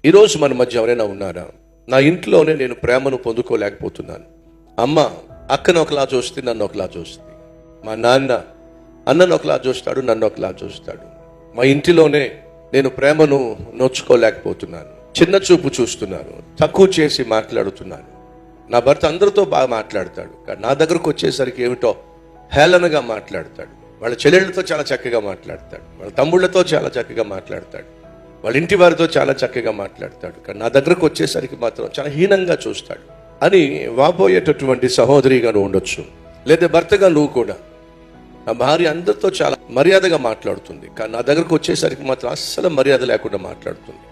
ఈరోజు మన మధ్య ఎవరైనా ఉన్నారా? నా ఇంట్లోనే నేను ప్రేమను పొందుకోలేకపోతున్నాను. అమ్మ అక్కను ఒకలా చూస్తే నన్ను ఒకలా చూస్తుంది. మా నాన్న అన్నను ఒకలా చూస్తాడు, నన్ను ఒకలా చూస్తాడు. మా ఇంటిలోనే నేను ప్రేమను నోచుకోలేకపోతున్నాను. చిన్న చూపు చూస్తున్నాను, తక్కువ చేసి మాట్లాడుతున్నాను. నా భర్త అందరితో బాగా మాట్లాడతాడు, కానీ నా దగ్గరకు వచ్చేసరికి ఏమిటో హేళనగా మాట్లాడతాడు. వాళ్ళ చెల్లెళ్ళతో చాలా చక్కగా మాట్లాడతాడు, వాళ్ళ తమ్ముళ్ళతో చాలా చక్కగా మాట్లాడతాడు, వాళ్ళ ఇంటి వారితో చాలా చక్కగా మాట్లాడతాడు, కానీ నా దగ్గరకు వచ్చేసరికి మాత్రం చాలా హీనంగా చూస్తాడు అని వాపోయేటటువంటి సహోదరిగా నువ్వు ఉండొచ్చు. లేదా భర్తగా నువ్వు కూడా, నా భార్య అందరితో చాలా మర్యాదగా మాట్లాడుతుంది, కానీ నా దగ్గరకు వచ్చేసరికి మాత్రం అస్సలు మర్యాద లేకుండా మాట్లాడుతుంది.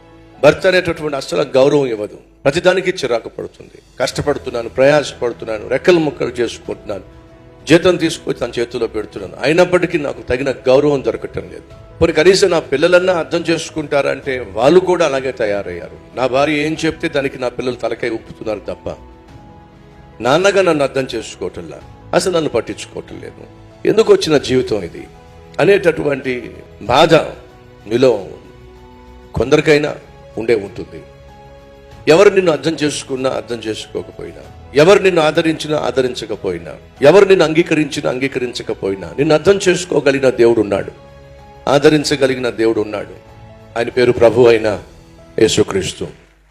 భర్త అనేటటువంటి అస్సలు గౌరవం ఇవ్వదు, ప్రతిదానికి చిరాకు పడుతుంది. కష్టపడుతున్నాను, ప్రయాసపడుతున్నాను, రెక్కలు ముక్కలు చేసుకుంటున్నాను, జీతం తీసుకొచ్చి తన చేతిలో పెడుతున్నాను, అయినప్పటికీ నాకు తగిన గౌరవం దొరకటం లేదు. మరి కనీసం నా పిల్లలన్నా అర్థం చేసుకుంటారంటే వాళ్ళు కూడా అలాగే తయారయ్యారు. నా భార్య ఏం చెప్తే దానికి నా పిల్లలు తలకాయ ఉప్పుతున్నారు తప్ప నాన్నగా నన్ను అర్థం చేసుకోవటంలా, అసలు నన్ను పట్టించుకోవటం లేదు. ఎందుకు వచ్చిన జీవితం ఇది అనేటటువంటి బాధ మీలో కొందరికైనా ఉండే ఉంటుంది. ఎవరు నిన్ను అర్థం చేసుకున్నా అర్థం చేసుకోకపోయినా, ఎవరు నిన్ను ఆదరించినా ఆదరించకపోయినా, ఎవరు నిన్ను అంగీకరించినా అంగీకరించకపోయినా, నిన్ను అర్థం చేసుకోగలిగిన దేవుడు ఉన్నాడు, ఆదరించగలిగిన దేవుడు ఉన్నాడు. ఆయన పేరు ప్రభు అయిన యేసుక్రీస్తు.